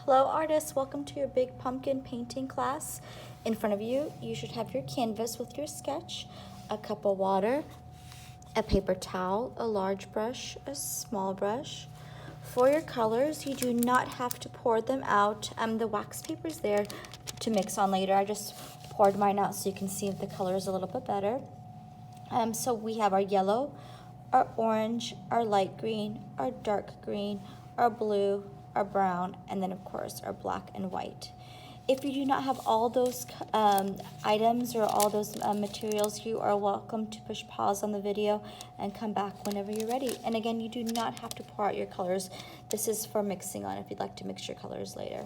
Hello artists, welcome to your big pumpkin painting class. In front of you, you should have your canvas with your sketch, a cup of water, a paper towel, a large brush, a small brush. For your colors, you do not have to pour them out. The wax paper's there to mix on later. I just poured mine out so you can see the colors a little bit better. So we have our yellow, our orange, our light green, our dark green, our blue, our brown, and then of course our black and white. If you do not have all those items or all those materials, you are welcome to push pause on the video and come back whenever you're ready. And again, you do not have to pour out your colors. This is for mixing on if you'd like to mix your colors later.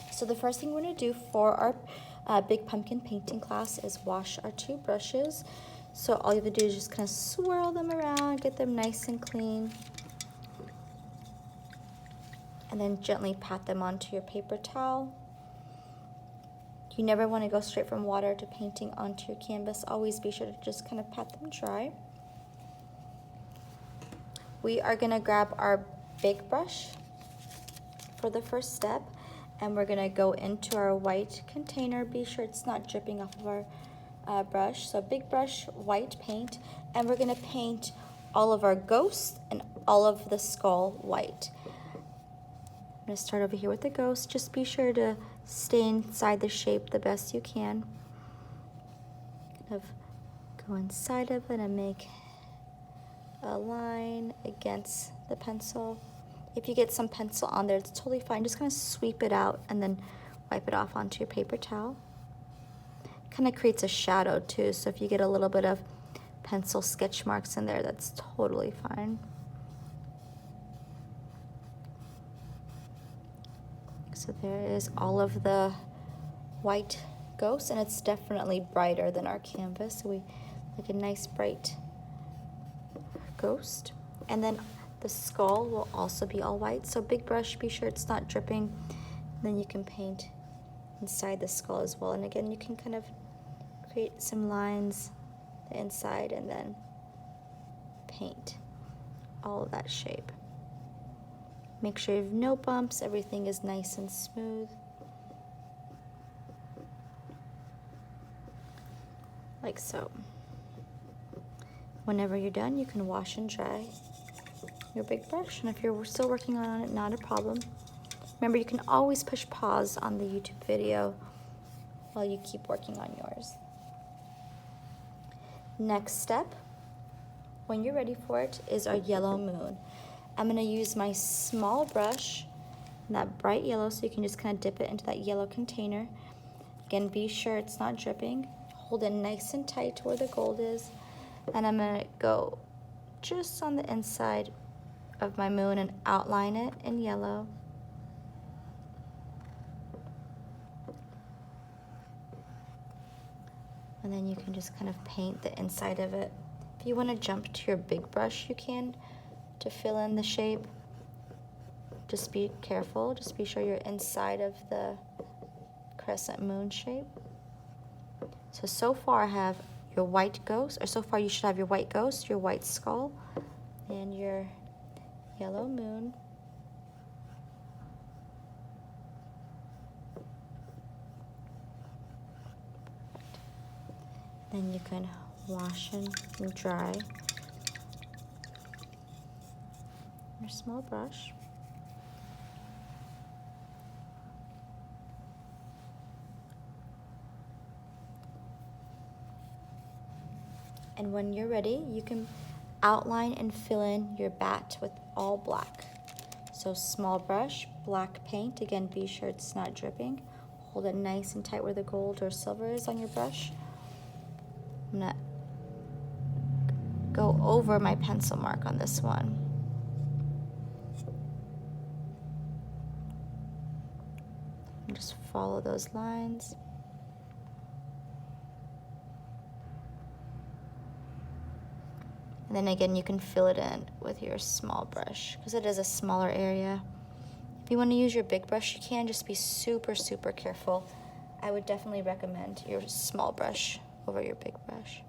So the first thing we're going to do for our big pumpkin painting class is wash our two brushes. So all you have to do is just kind of swirl them around, get them nice and clean, and then gently pat them onto your paper towel. You never want to go straight from water to painting onto your canvas. Always be sure to just kind of pat them dry. We are going to grab our big brush for the first step, and we're going to go into our white container. Be sure it's not dripping off of our brush. So big brush, white paint, and we're going to paint all of our ghosts and all of the skull white. I'm going to start over here with the ghost. Just be sure to stay inside the shape the best you can. Kind of go inside of it and make a line against the pencil. If you get some pencil on there, it's totally fine. Just kind of sweep it out and then wipe it off onto your paper towel. Kind of creates a shadow too, so if you get a little bit of pencil sketch marks in there, that's totally fine. So there is all of the white ghost, and it's definitely brighter than our canvas, so we like a nice bright ghost. And then the skull will also be all white, so big brush, be sure it's not dripping. Then you can paint inside the skull as well, and again you can kind of create some lines the inside and then paint all of that shape. Make sure you have no bumps, everything is nice and smooth. Like so. Whenever you're done, you can wash and dry your big brush, and if you're still working on it, not a problem. Remember, you can always push pause on the YouTube video while you keep working on yours. Next step, when you're ready for it, is our yellow moon. I'm going to use my small brush, that bright yellow, so you can just kind of dip it into that yellow container. Again, be sure it's not dripping. Hold it nice and tight to where the gold is. And I'm going to go just on the inside of my moon and outline it in yellow. And then you can just kind of paint the inside of it. If you want to jump to your big brush, you can, to fill in the shape. Just be careful. Just be sure you're inside of the crescent moon shape. So far I have your white ghost, or so far you should have your white ghost, your white skull, and your yellow moon. Then you can wash and dry your small brush. And when you're ready, you can outline and fill in your bat with all black. So small brush, black paint. Again, be sure it's not dripping. Hold it nice and tight where the gold or silver is on your brush. I'm gonna go over my pencil mark on this one. And just follow those lines. And then again, you can fill it in with your small brush because it is a smaller area. If you want to use your big brush, you can. Just be super, super careful. I would definitely recommend your small brush over your big brush.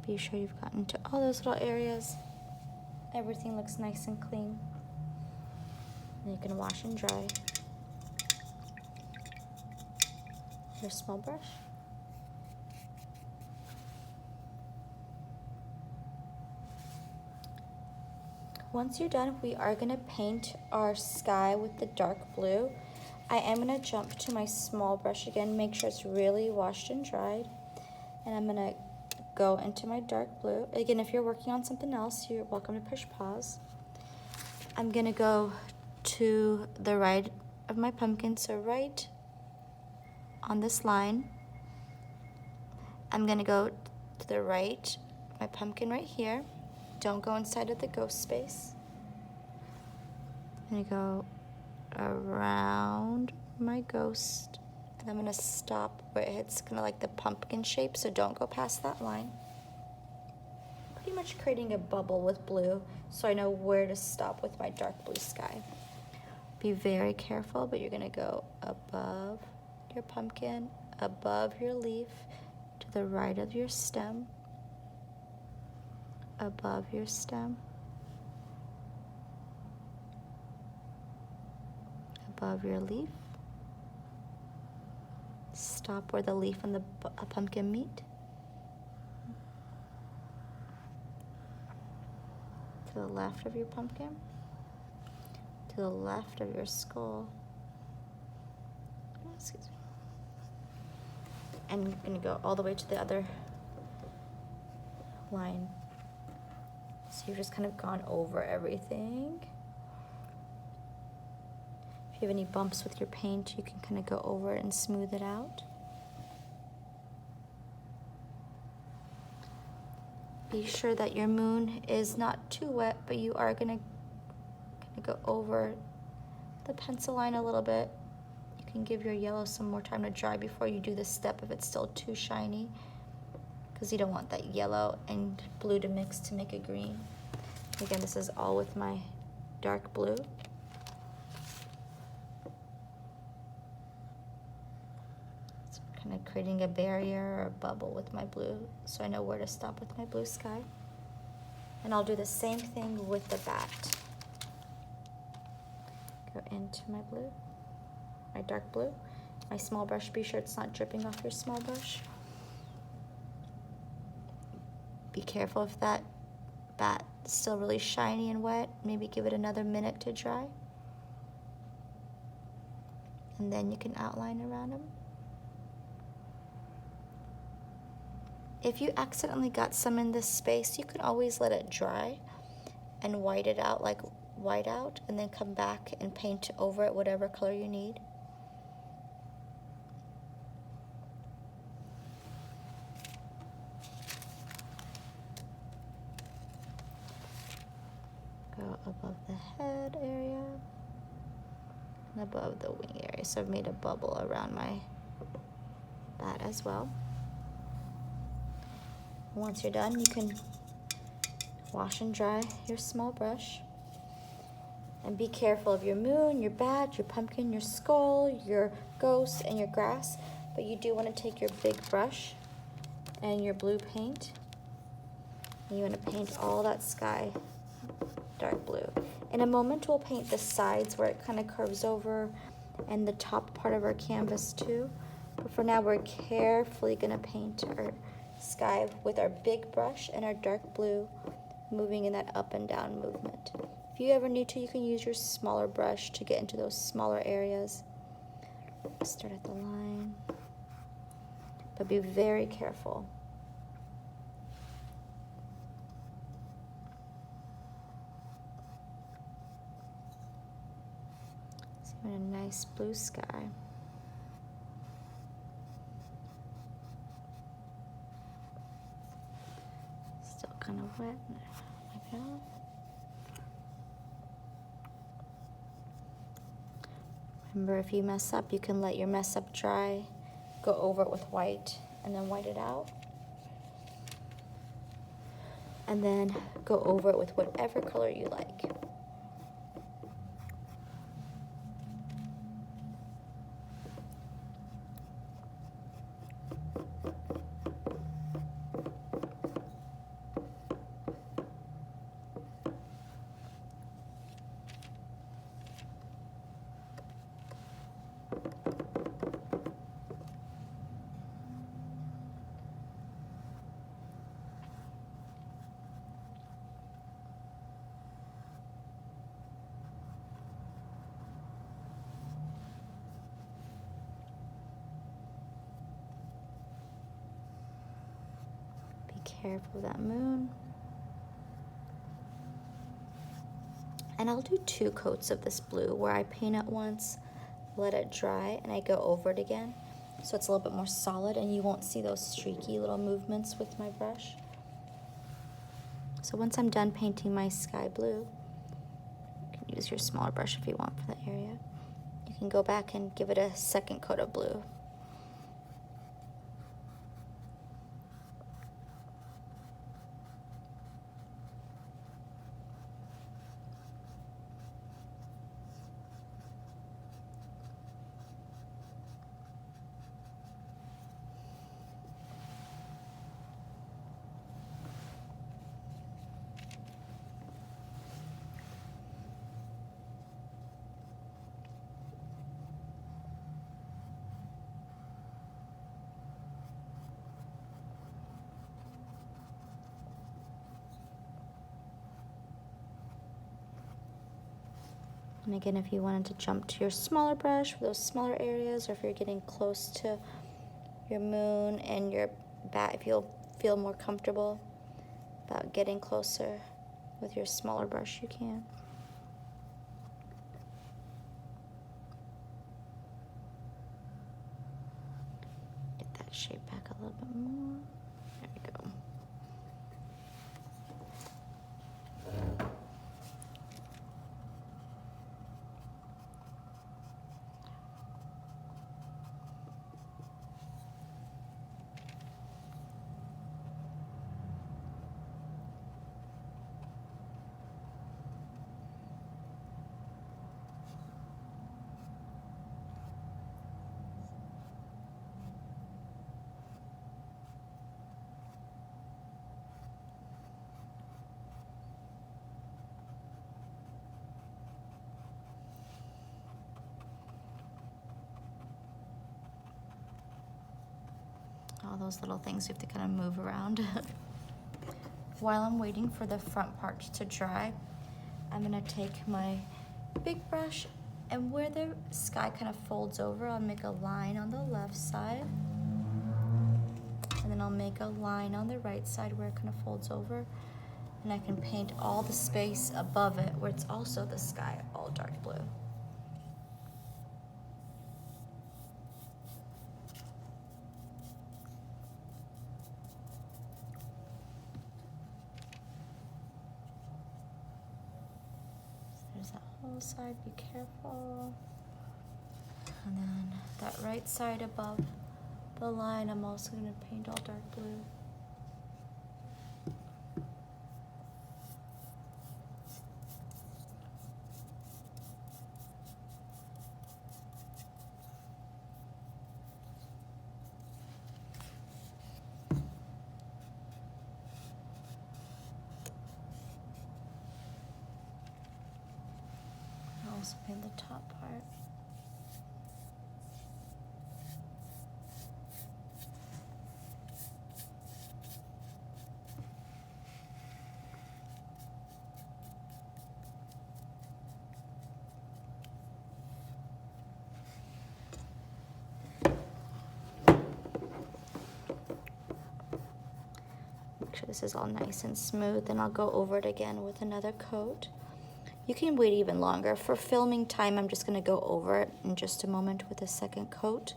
Be sure you've gotten to all those little areas. Everything looks nice and clean. And you can wash and dry your small brush. Once you're done, we are going to paint our sky with the dark blue. I am going to jump to my small brush again, make sure it's really washed and dried. And I'm going to go into my dark blue. Again, if you're working on something else, you're welcome to push pause. I'm going to go to the right of my pumpkin, so right on this line. I'm going to go to the right, my pumpkin right here. Don't go inside of the ghost space. I'm going to go around my ghost, and I'm going to stop where it hits kind of like the pumpkin shape, so don't go past that line. Pretty much creating a bubble with blue so I know where to stop with my dark blue sky. Be very careful, but you're going to go above your pumpkin, above your leaf, to the right of your stem, above your stem, above your leaf, stop where the leaf and the pumpkin meet, to the left of your pumpkin, to the left of your skull, excuse me, and you're going to go all the way to the other line. So you've just kind of gone over everything. If you have any bumps with your paint, you can kind of go over it and smooth it out. Be sure that your moon is not too wet, but you are going to kind of go over the pencil line a little bit. You can give your yellow some more time to dry before you do this step if it's still too shiny, because you don't want that yellow and blue to mix to make a green. Again, this is all with my dark blue. So I'm kind of creating a barrier or a bubble with my blue so I know where to stop with my blue sky. And I'll do the same thing with the bat. Go into my blue, my dark blue. My small brush, be sure it's not dripping off your small brush. Be careful if that bat is still really shiny and wet. Maybe give it another minute to dry. And then you can outline around them. If you accidentally got some in this space, you can always let it dry and white it out, like white out, and then come back and paint over it whatever color you need. Go above the head area and above the wing area. So I've made a bubble around my bat as well. Once you're done, you can wash and dry your small brush. And be careful of your moon, your bat, your pumpkin, your skull, your ghost, and your grass. But you do want to take your big brush and your blue paint, and you want to paint all that sky dark blue. In a moment, we'll paint the sides where it kind of curves over and the top part of our canvas too. But for now, we're carefully going to paint our sky with our big brush and our dark blue, moving in that up and down movement. If you ever need to, you can use your smaller brush to get into those smaller areas. Start at the line, but be very careful. So you want a nice blue sky. Still kind of wet. Like that. Remember, if you mess up, you can let your mess up dry, go over it with white, and then white it out. And then go over it with whatever color you like. Careful of that moon. And I'll do 2 coats of this blue where I paint it once, let it dry, and I go over it again. So it's a little bit more solid and you won't see those streaky little movements with my brush. So once I'm done painting my sky blue, you can use your smaller brush if you want for that area. You can go back and give it a second coat of blue. And again, if you wanted to jump to your smaller brush for those smaller areas, or if you're getting close to your moon and your bat, if you'll feel more comfortable about getting closer with your smaller brush, you can. Get that shape back a little bit more. There we go. All those little things you have to kind of move around. While I'm waiting for the front part to dry, I'm gonna take my big brush, and where the sky kind of folds over, I'll make a line on the left side, and then I'll make a line on the right side where it kind of folds over, and I can paint all the space above it where it's also the sky all dark blue. There's that whole side, be careful. And then that right side above the line, I'm also going to paint all dark blue. I'll also paint the top part. Make sure this is all nice and smooth, and I'll go over it again with another coat. You can wait even longer. For filming time, I'm just going to go over it in just a moment with a second coat.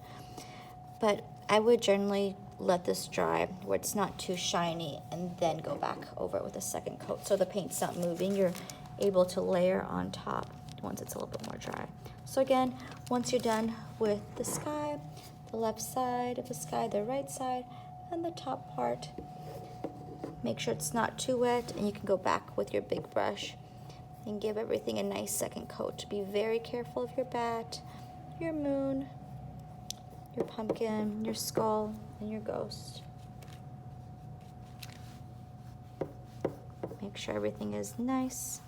But I would generally let this dry where it's not too shiny and then go back over it with a second coat. So the paint's not moving. You're able to layer on top once it's a little bit more dry. So again, once you're done with the sky, the left side of the sky, the right side, and the top part, make sure it's not too wet, and you can go back with your big brush and give everything a nice second coat. Be very careful of your bat, your moon, your pumpkin, your skull, and your ghost. Make sure everything is nice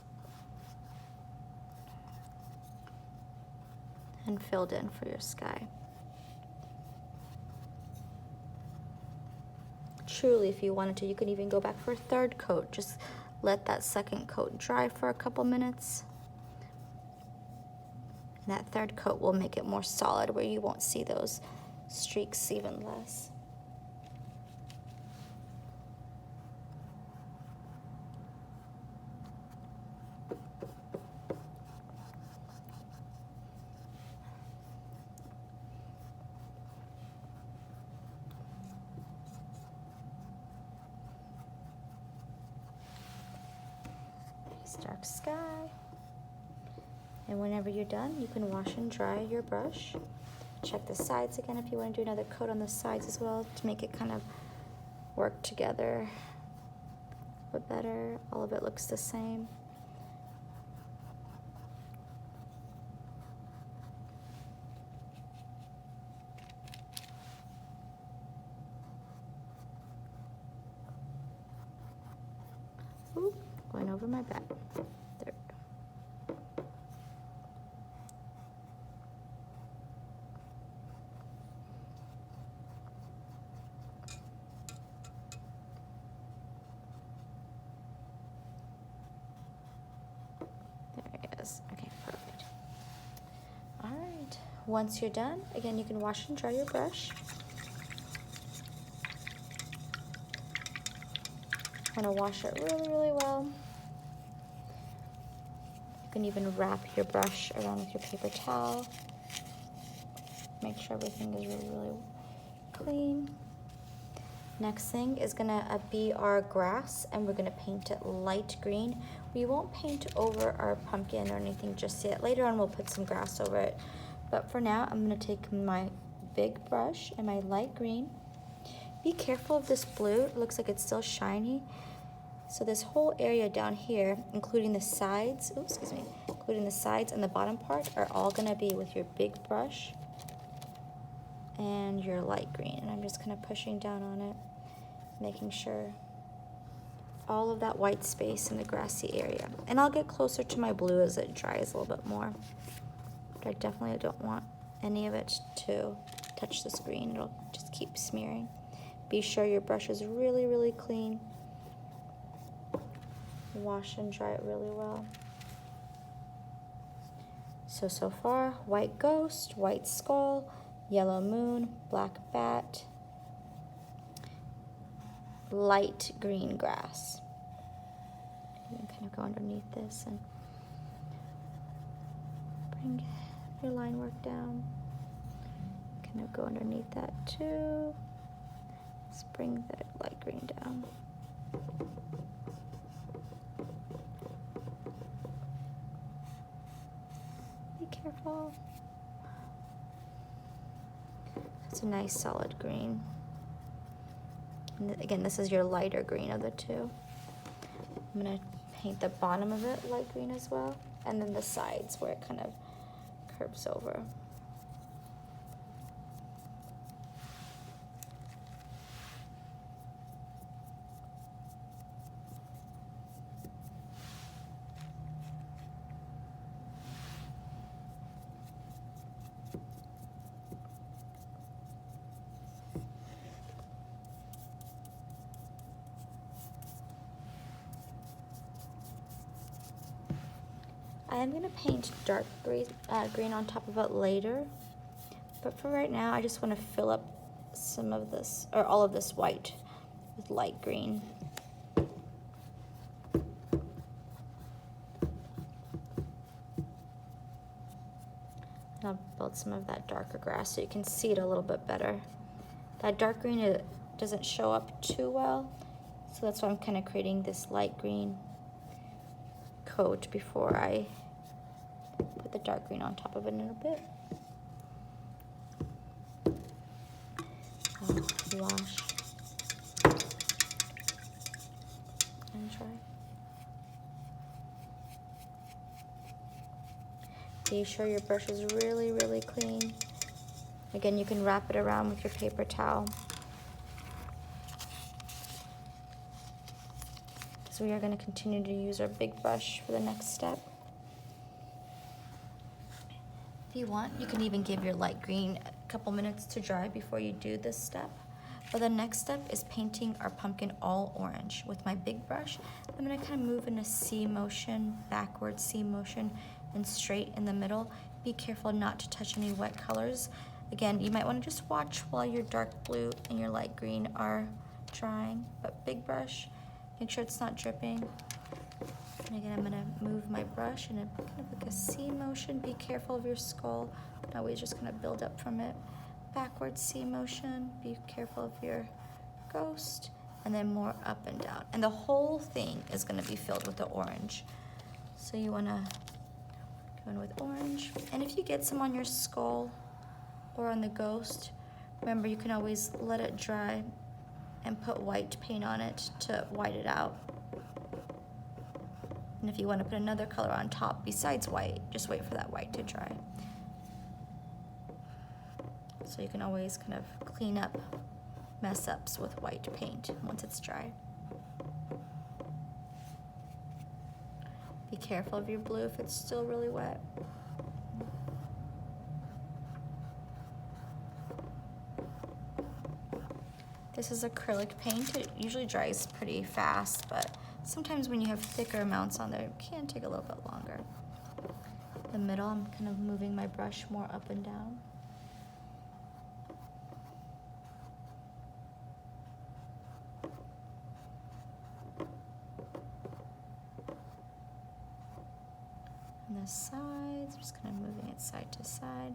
and filled in for your sky. Truly, if you wanted to, you could even go back for a third coat. Just let that second coat dry for a couple minutes. And that third coat will make it more solid where you won't see those streaks even less. Nice dark sky. And whenever you're done, you can wash and dry your brush. Check the sides again if you want to do another coat on the sides as well to make it kind of work together a bit better. All of it looks the same. Ooh, going over my back. There we go. There it is. Okay, perfect. All right. Once you're done, again, you can wash and dry your brush. Want to wash it really, really well. You can even wrap your brush around with your paper towel. Make sure everything is really, really clean. Next thing is gonna be our grass, and we're gonna paint it light green. We won't paint over our pumpkin or anything just yet. Later on, we'll put some grass over it. But for now, I'm gonna take my big brush and my light green. Be careful of this blue. It looks like it's still shiny. So this whole area down here, including the sides, including the sides and the bottom part, are all gonna be with your big brush and your light green. And I'm just kind of pushing down on it, making sure all of that white space in the grassy area. And I'll get closer to my blue as it dries a little bit more. But I definitely don't want any of it to touch this green. It'll just keep smearing. Be sure your brush is really, really clean. Wash and dry it really well. So far, white ghost, white skull, yellow moon, black bat, light green grass. You can kind of go underneath this and bring your line work down. Kind of go underneath that too. Let's bring the light green down. Be careful. It's a nice solid green. And again, this is your lighter green of the two. I'm gonna paint the bottom of it light green as well, and then the sides where it kind of curves over. I am going to paint dark green on top of it later, but for right now I just want to fill up some of this, or all of this white with light green. And I'll build some of that darker grass so you can see it a little bit better. That dark green, it doesn't show up too well, so that's why I'm kind of creating this light green coat before I put the dark green on top of it in a bit. I'll wash and dry. Be sure your brush is really, really clean. Again, you can wrap it around with your paper towel. So we are going to continue to use our big brush for the next step. If you want, you can even give your light green a couple minutes to dry before you do this step. But the next step is painting our pumpkin all orange. With my big brush, I'm going to kind of move in a C motion, backward C motion, and straight in the middle. Be careful not to touch any wet colors. Again, you might want to just watch while your dark blue and your light green are drying. But big brush, make sure it's not dripping. And again, I'm gonna move my brush in a kind of like a C motion. Be careful of your skull. Now we're just gonna build up from it. Backward C motion. Be careful of your ghost. And then more up and down. And the whole thing is gonna be filled with the orange. So you want to go in with orange. And if you get some on your skull or on the ghost, remember you can always let it dry and put white paint on it to white it out. And if you want to put another color on top besides white, just wait for that white to dry. So you can always kind of clean up mess ups with white paint once it's dry. Be careful of your blue if it's still really wet. This is acrylic paint. It usually dries pretty fast, but sometimes when you have thicker amounts on there, it can take a little bit longer. The middle, I'm kind of moving my brush more up and down. On the sides, just kind of moving it side to side.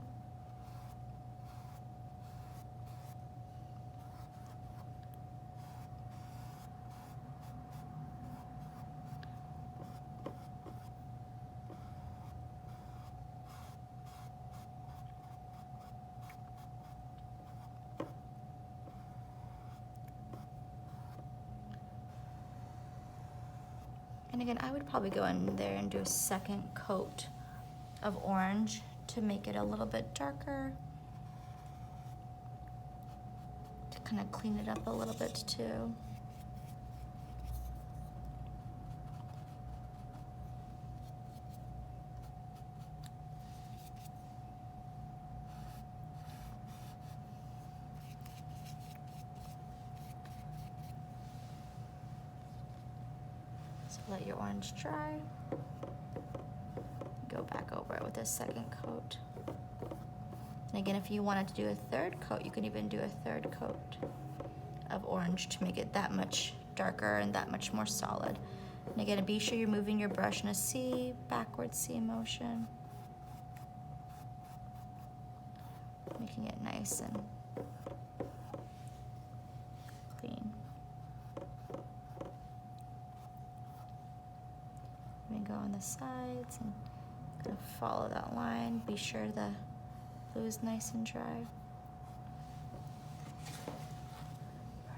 And again, I would probably go in there and do a second coat of orange to make it a little bit darker, to kind of clean it up a little bit too. Let your orange dry. Go back over it with a second coat. And again, if you wanted to do a third coat, you can even do a third coat of orange to make it that much darker and that much more solid. And again, be sure you're moving your brush in a C, backward C motion. Making it nice and clean. Go on the sides and kind of follow that line. Be sure the glue is nice and dry.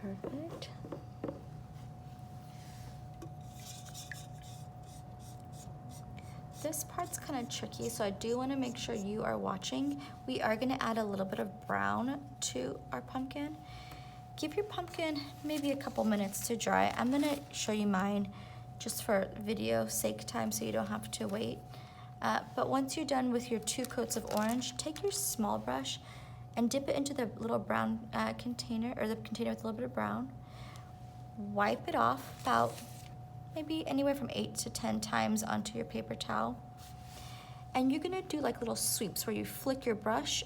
Perfect. This part's kind of tricky, so I do want to make sure you are watching. We are going to add a little bit of brown to our pumpkin. Give your pumpkin maybe a couple minutes to dry. I'm going to show you mine just for video sake time so you don't have to wait. But once you're done with your 2 coats of orange, take your small brush and dip it into the little brown container, or the container with a little bit of brown. Wipe it off about maybe anywhere from 8 to 10 times onto your paper towel. And you're gonna do like little sweeps where you flick your brush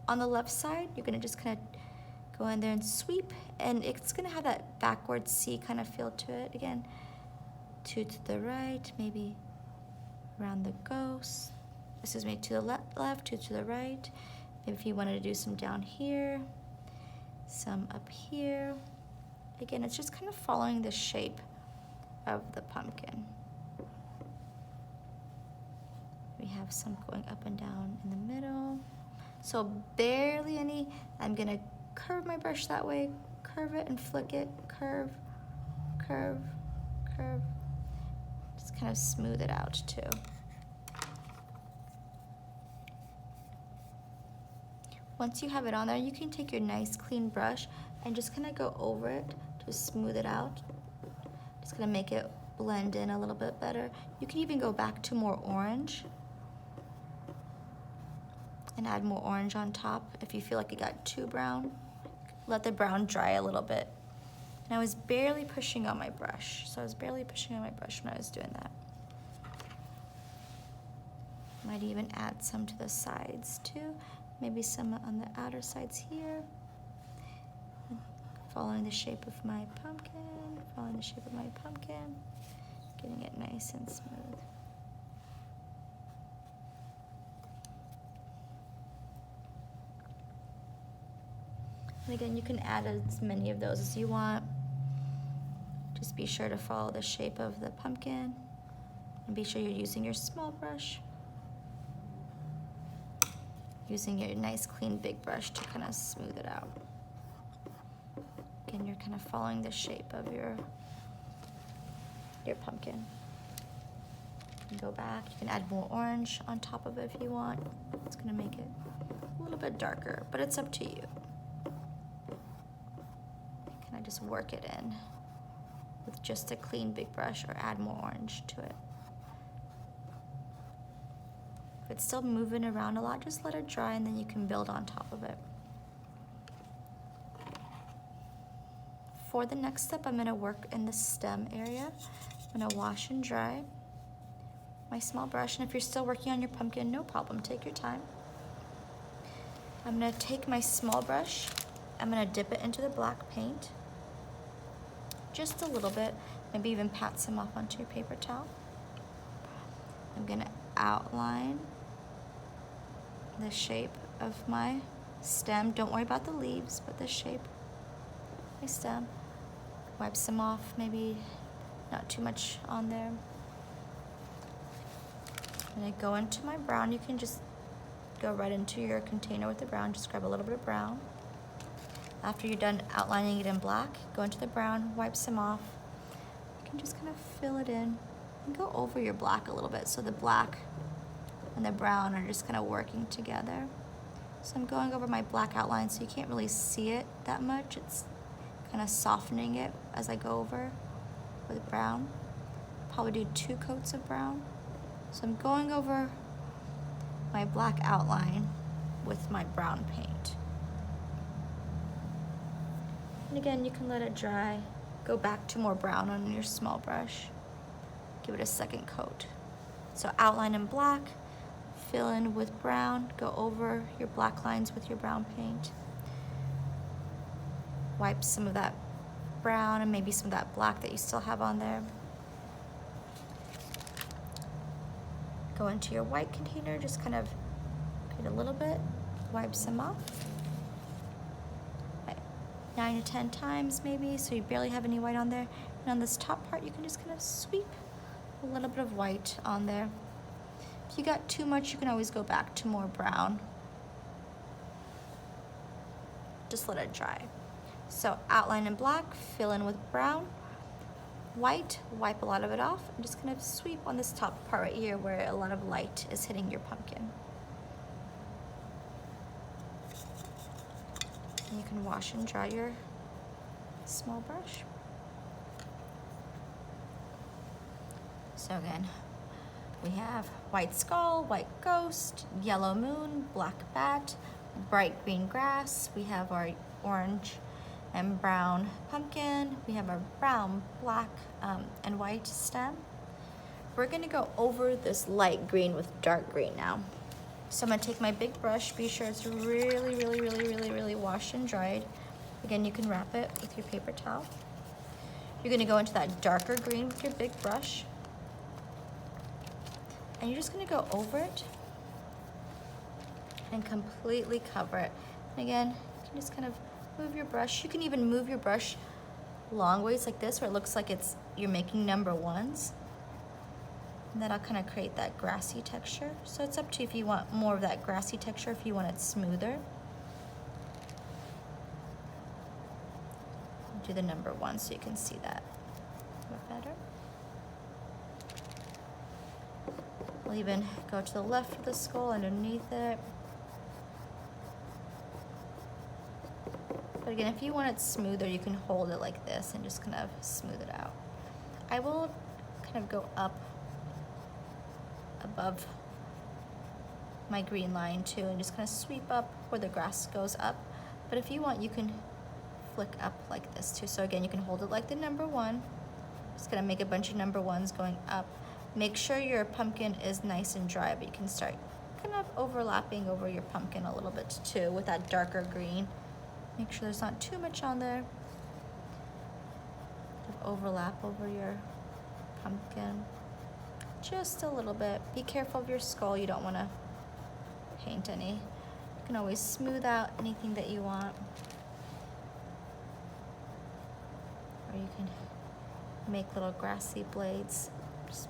on the left side. You're gonna just kind of go in there and sweep, and it's gonna have that backward C kind of feel to it. Again, 2 to the right, maybe around the ghost. Excuse me, to the left, 2 to the right. Maybe if you wanted to do some down here, some up here. Again, it's just kind of following the shape of the pumpkin. We have some going up and down in the middle. So barely any. I'm gonna curve my brush that way, curve it and flick it, curve, curve, curve. Just kind of smooth it out too. Once you have it on there, you can take your nice clean brush and just kind of go over it to smooth it out. Just gonna make it blend in a little bit better. You can even go back to more orange and add more orange on top if you feel like it got too brown. Let the brown dry a little bit. And I was barely pushing on my brush. So I was barely pushing on my brush when I was doing that. Might even add some to the sides too. Maybe some on the outer sides here. Following the shape of my pumpkin, following the shape of my pumpkin. Getting it nice and smooth. And again, you can add as many of those as you want. Just be sure to follow the shape of the pumpkin. And be sure you're using your small brush. Using your nice clean big brush to kind of smooth it out. Again, you're kind of following the shape of your pumpkin. You can go back, you can add more orange on top of it if you want. It's gonna make it a little bit darker, but it's up to you. Kind of just work it in with just a clean big brush or add more orange to it. If it's still moving around a lot, just let it dry and then you can build on top of it. For the next step, I'm gonna work in the stem area. I'm gonna wash and dry my small brush, and if you're still working on your pumpkin, no problem, take your time. I'm gonna take my small brush, I'm gonna dip it into the black paint, just a little bit, maybe even pat some off onto your paper towel. I'm gonna outline the shape of my stem. Don't worry about the leaves, but the shape of my stem. Wipe some off, maybe not too much on there. I'm gonna go into my brown. You can just go right into your container with the brown. Just grab a little bit of brown. After you're done outlining it in black, go into the brown, wipe some off. You can just kind of fill it in and go over your black a little bit so the black and the brown are just kind of working together. So I'm going over my black outline so you can't really see it that much. It's kind of softening it as I go over with brown. Probably do 2 coats of brown. So I'm going over my black outline with my brown paint. And again, you can let it dry. Go back to more brown on your small brush. Give it a second coat. So outline in black, fill in with brown, go over your black lines with your brown paint. Wipe some of that brown and maybe some of that black that you still have on there. Go into your white container, just kind of create a little bit, wipe some off. 9 to 10 times maybe, so you barely have any white on there. And on this top part, you can just kind of sweep a little bit of white on there. If you got too much, you can always go back to more brown. Just let it dry. So outline in black, fill in with brown. White, wipe a lot of it off, and just kind of sweep on this top part right here where a lot of light is hitting your pumpkin. And you can wash and dry your small brush. So again, we have white skull, white ghost, yellow moon, black bat, bright green grass. We have our orange and brown pumpkin. We have our brown, black, and white stem. We're gonna go over this light green with dark green now. So I'm gonna take my big brush, be sure it's really washed and dried. Again, you can wrap it with your paper towel. You're gonna go into that darker green with your big brush. And you're just gonna go over it and completely cover it. And again, you can just kind of move your brush. You can even move your brush long ways like this where it looks like you're making number ones. And that'll kind of create that grassy texture. So it's up to you if you want more of that grassy texture, if you want it smoother. Do the number one so you can see that a bit better. We'll even go to the left of the skull underneath it. But again, if you want it smoother, you can hold it like this and just kind of smooth it out. I will kind of go up above my green line too and just kind of sweep up where the grass goes up. But if you want, you can flick up like this too. So again, you can hold it like the number one. Just gonna make a bunch of number ones going up. Make sure your pumpkin is nice and dry, but you can start kind of overlapping over your pumpkin a little bit too with that darker green. Make sure there's not too much on there. Overlap over your pumpkin. Just a little bit. Be careful of your skull. You don't want to paint any. You can always smooth out anything that you want. Or you can make little grassy blades. Just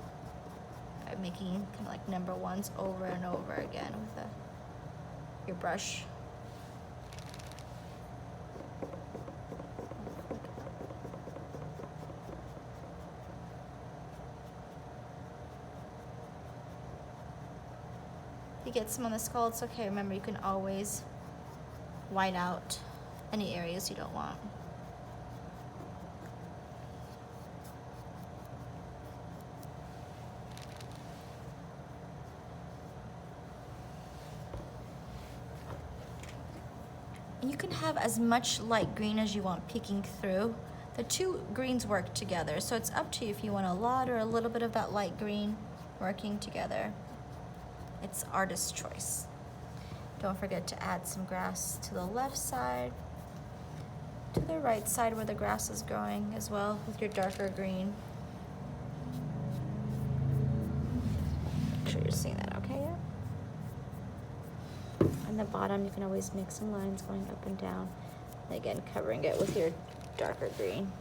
by making kind of like number ones over and over again with your brush. If you get some on the skull, it's okay. Remember, you can always white out any areas you don't want. You can have as much light green as you want peeking through. The two greens work together, so it's up to you if you want a lot or a little bit of that light green working together. It's artist's choice. Don't forget to add some grass to the left side, to the right side where the grass is growing as well with your darker green. Make sure you're seeing that okay, yeah? On the bottom, you can always make some lines going up and down. And again, covering it with your darker green.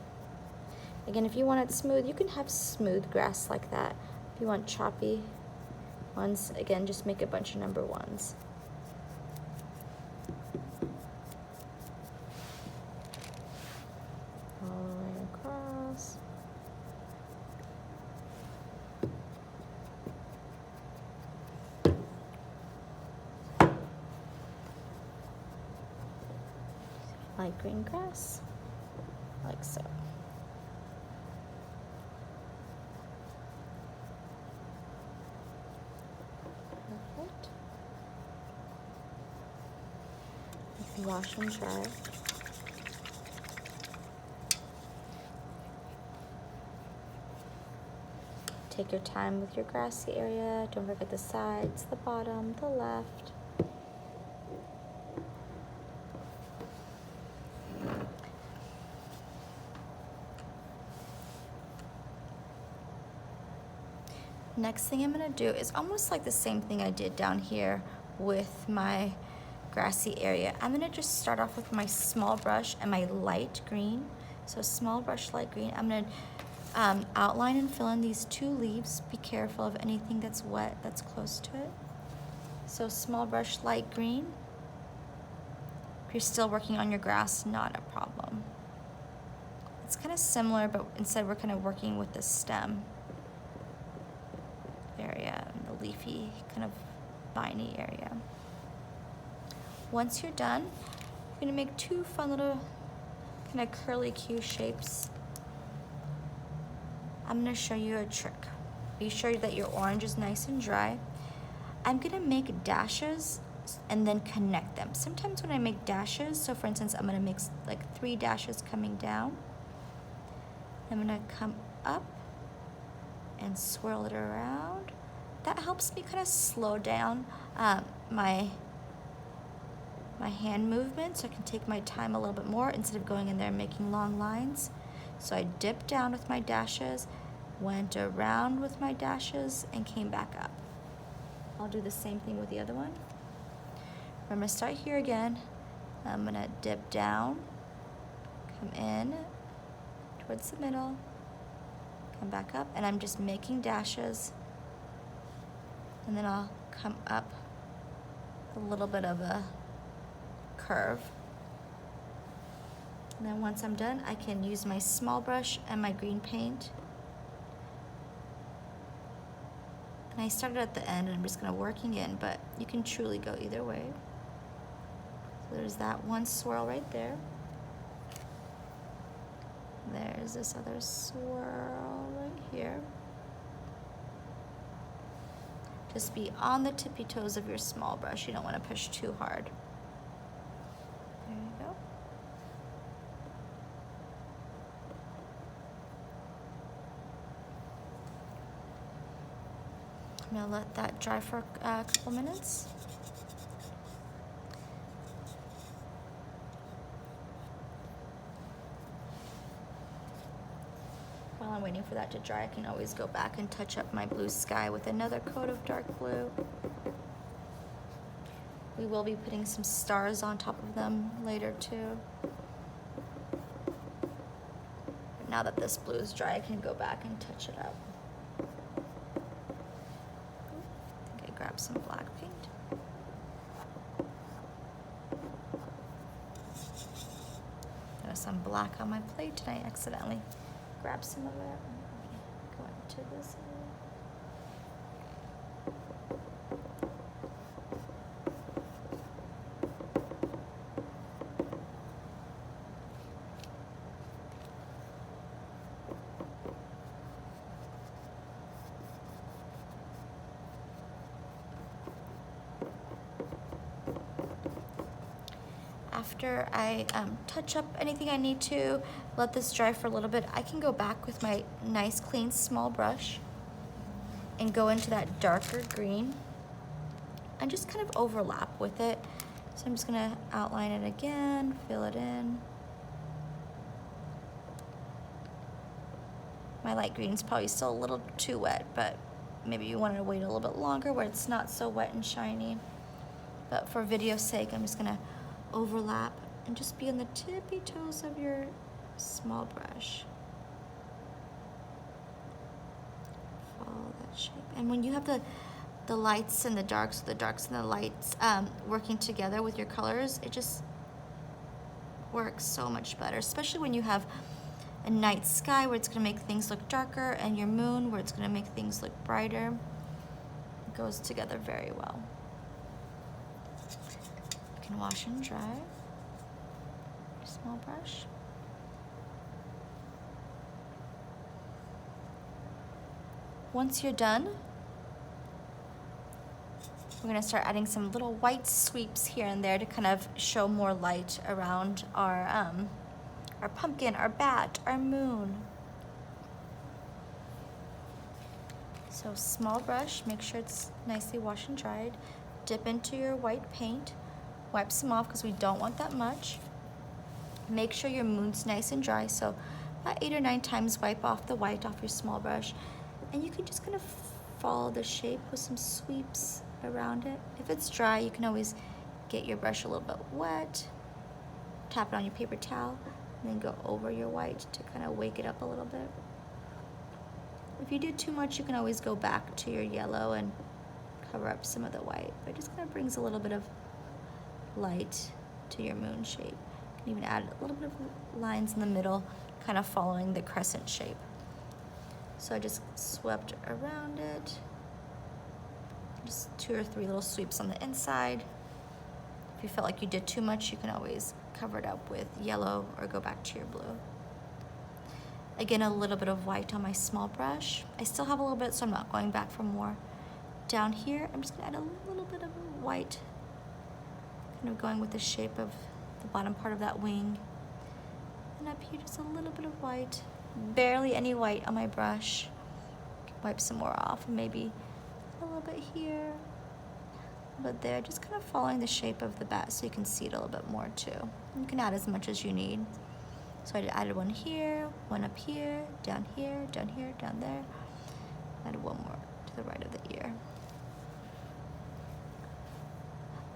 Again, if you want it smooth, you can have smooth grass like that. If you want choppy ones, again, just make a bunch of number ones. All the way across. Light green grass, like so. Perfect. You can wash and dry. Take your time with your grassy area. Don't forget the sides, the bottom, the left. Next thing I'm gonna do is almost like the same thing I did down here with my grassy area. I'm gonna just start off with my small brush and my light green. So small brush, light green. I'm gonna outline and fill in these two leaves. Be careful of anything that's wet that's close to it. So small brush, light green. If you're still working on your grass, not a problem. It's kind of similar, but instead we're kind of working with the stem area and the leafy kind of viney area. Once you're done, you're gonna make two fun little kind of curly Q shapes. I'm gonna show you a trick. Be sure that your orange is nice and dry. I'm gonna make dashes and then connect them. Sometimes when I make dashes, so for instance, I'm gonna make like 3 dashes coming down. I'm gonna come up and swirl it around. That helps me kind of slow down my hand movement, so I can take my time a little bit more instead of going in there and making long lines. So I dipped down with my dashes, went around with my dashes, and came back up. I'll do the same thing with the other one. I'm gonna start here again. I'm gonna dip down, come in towards the middle, come back up, and I'm just making dashes, and then I'll come up a little bit of a curve. And then once I'm done, I can use my small brush and my green paint. And I started at the end and I'm just gonna working in, but you can truly go either way. So there's that one swirl right there. There's this other swirl right here. Just be on the tippy toes of your small brush. You don't want to push too hard. There you go. I'm gonna let that dry for a couple minutes. While I'm waiting for that to dry, I can always go back and touch up my blue sky with another coat of dark blue. We will be putting some stars on top of them later too. But now that this blue is dry, I can go back and touch it up. grab some black paint. There was some black on my plate and I accidentally grabbed some of it. Go into this area. After I touch up anything I need to, let this dry for a little bit, I can go back with my nice clean small brush and go into that darker green and just kind of overlap with it. So I'm just gonna outline it again, fill it in. My light green is probably still a little too wet, but maybe you want to wait a little bit longer where it's not so wet and shiny. But for video's sake, I'm just gonna overlap and just be on the tippy toes of your small brush. Follow that shape. And when you have the lights and the darks, the darks and the lights working together with your colors, it just works so much better, especially when you have a night sky where it's gonna make things look darker and your moon where it's gonna make things look brighter. It goes together very well. You can wash and dry. Small brush. Once you're done, we're gonna start adding some little white sweeps here and there to kind of show more light around our pumpkin, our bat, our moon. So small brush, make sure it's nicely washed and dried. Dip into your white paint, wipe some off because we don't want that much. Make sure your moon's nice and dry, so about 8 or 9 times wipe off the white off your small brush. And you can just kind of follow the shape with some sweeps around it. If it's dry, you can always get your brush a little bit wet, tap it on your paper towel, and then go over your white to kind of wake it up a little bit. If you do too much, you can always go back to your yellow and cover up some of the white. But it just kind of brings a little bit of light to your moon shape. You can even add a little bit of lines in the middle, kind of following the crescent shape. So I just swept around it. Just 2 or 3 little sweeps on the inside. If you felt like you did too much, you can always cover it up with yellow or go back to your blue. Again, a little bit of white on my small brush. I still have a little bit, so I'm not going back for more. Down here, I'm just gonna add a little bit of white, kind of going with the shape of the bottom part of that wing. And up here, just a little bit of white. Barely any white on my brush. Wipe some more off, and maybe a little bit here, but there, just kind of following the shape of the bat so you can see it a little bit more too. You can add as much as you need. So I added one here, one up here, down here, down here, down there. Add one more to the right of the ear.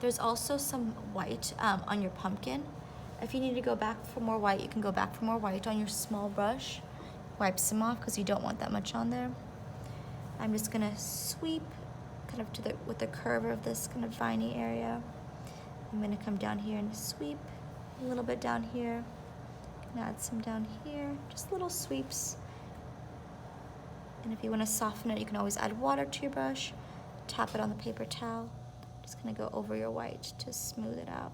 There's also some white on your pumpkin. If you need to go back for more white, you can go back for more white on your small brush. Wipe some off because you don't want that much on there. I'm just gonna sweep kind of to with the curve of this kind of viney area. I'm gonna come down here and sweep a little bit down here. And add some down here, just little sweeps. And if you wanna soften it, you can always add water to your brush, tap it on the paper towel. Just gonna go over your white to smooth it out.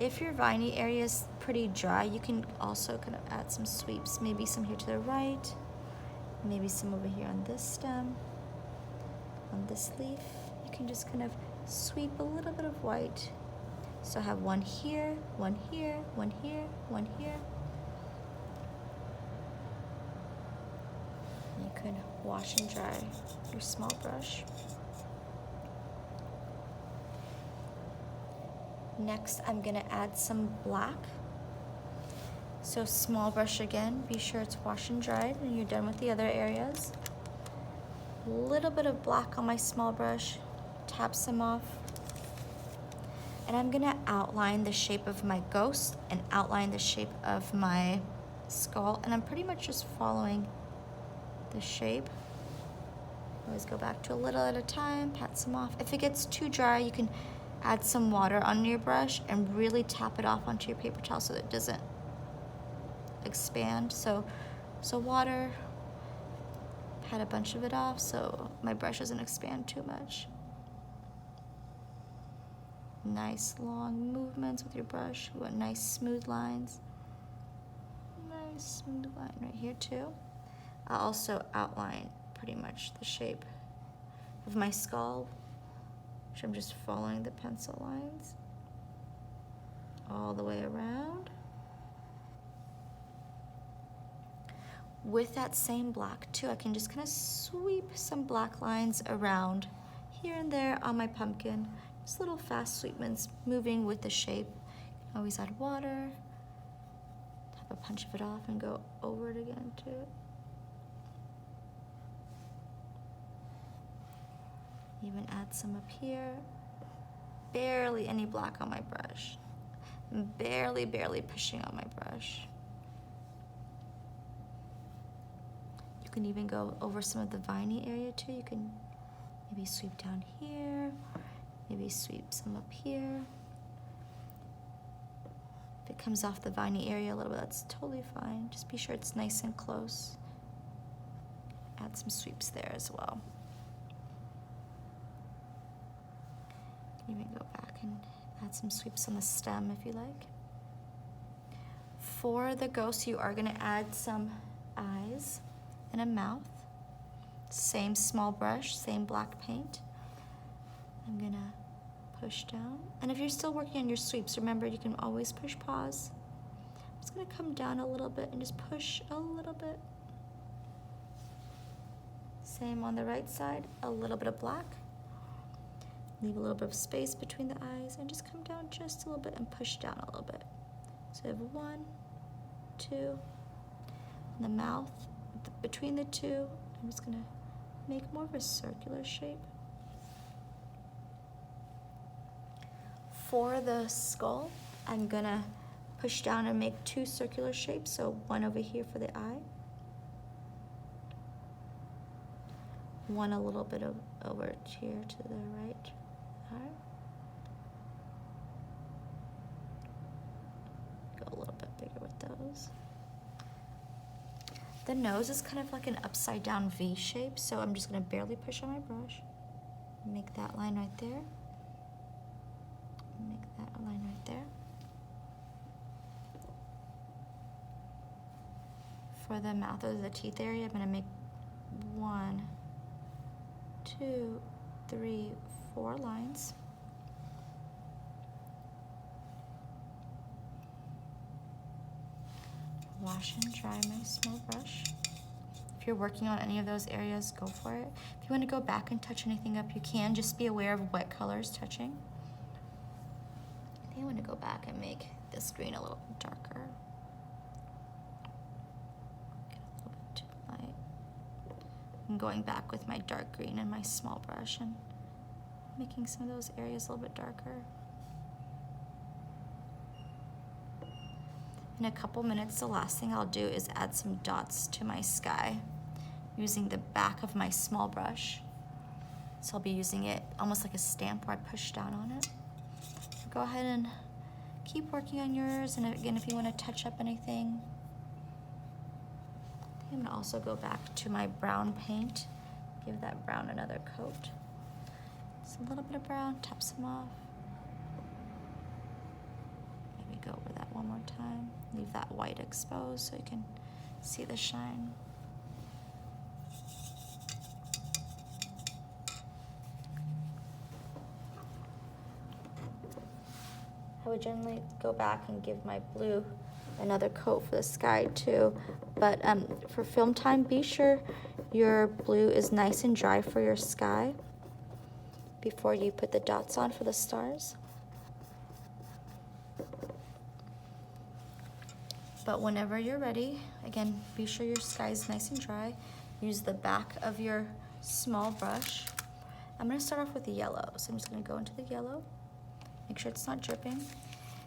If your viney area is pretty dry, you can also kind of add some sweeps, maybe some here to the right, maybe some over here on this stem, on this leaf. You can just kind of sweep a little bit of white. So I have one here, one here, one here, one here. You could wash and dry your small brush. Next, I'm gonna add some black. So small brush again, be sure it's washed and dried and you're done with the other areas. A little bit of black on my small brush, tap some off. And I'm gonna outline the shape of my ghost and outline the shape of my skull. And I'm pretty much just following the shape. Always go back to a little at a time, pat some off. If it gets too dry, you can add some water on your brush and really tap it off onto your paper towel so that it doesn't expand. So water, pat a bunch of it off so my brush doesn't expand too much. Nice long movements with your brush. We want nice smooth lines. Nice smooth line right here too. I'll also outline pretty much the shape of my skull, which I'm just following the pencil lines all the way around. With that same black too, I can just kind of sweep some black lines around here and there on my pumpkin. Just little fast sweepments moving with the shape. You can always add water, tap a punch of it off and go over it again too. Even add some up here. Barely any black on my brush. Barely pushing on my brush. You can even go over some of the viney area too. You can maybe sweep down here, maybe sweep some up here. If it comes off the viney area a little bit, that's totally fine. Just be sure it's nice and close. Add some sweeps there as well. Even go back and add some sweeps on the stem if you like. For the ghost, you are gonna add some eyes and a mouth. Same small brush, same black paint. I'm gonna push down. And if you're still working on your sweeps, remember you can always push pause. I'm just gonna come down a little bit and just push a little bit. Same on the right side, a little bit of black. Leave a little bit of space between the eyes and just come down just a little bit and push down a little bit. So I have 1, 2, and the mouth, between the two, I'm just gonna make more of a circular shape. For the skull, I'm gonna push down and make 2 circular shapes, so one over here for the eye. One a little bit over here to the right. Go a little bit bigger with those. The nose is kind of like an upside down V shape, so I'm just gonna barely push on my brush. Make that line right there. Make that line right there. For the mouth or the teeth area, I'm gonna make 1, 2, 3, 4 lines. Wash and dry my small brush. If you're working on any of those areas, go for it. If you want to go back and touch anything up, you can. Just be aware of what color is touching. I think I want to go back and make this green a little bit darker. Get a little bit too light. I'm going back with my dark green and my small brush and making some of those areas a little bit darker. In a couple minutes, the last thing I'll do is add some dots to my sky using the back of my small brush. So I'll be using it almost like a stamp where I push down on it. So go ahead and keep working on yours, and again, if you want to touch up anything. I'm gonna also go back to my brown paint, give that brown another coat. Just a little bit of brown, tap some off. Maybe go over that one more time. Leave that white exposed so you can see the shine. I would generally go back and give my blue another coat for the sky too, but for film time, be sure your blue is nice and dry for your sky before you put the dots on for the stars. But whenever you're ready, again, be sure your sky is nice and dry. Use the back of your small brush. I'm gonna start off with the yellow, so I'm just gonna go into the yellow. Make sure it's not dripping.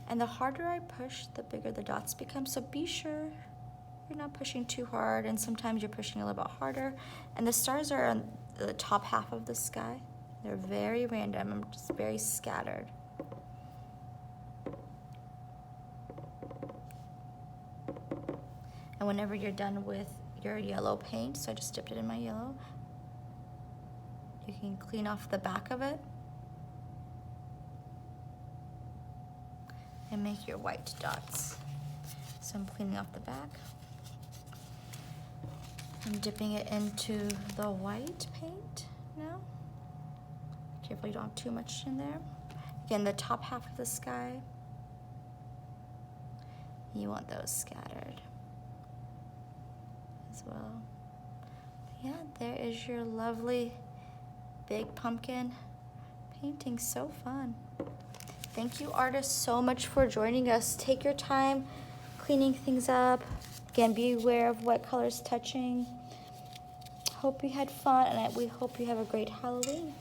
And the harder I push, the bigger the dots become, so be sure you're not pushing too hard, and sometimes you're pushing a little bit harder. And the stars are on the top half of the sky. They're very random and just very scattered. And whenever you're done with your yellow paint, so I just dipped it in my yellow, you can clean off the back of it and make your white dots. So I'm cleaning off the back. I'm dipping it into the white paint now. Careful you don't have too much in there. Again, the top half of the sky, you want those scattered as well. Yeah, there is your lovely big pumpkin painting. So fun. Thank you, artists, so much for joining us. Take your time cleaning things up. Again, be aware of what color's touching. Hope you had fun, and we hope you have a great Halloween.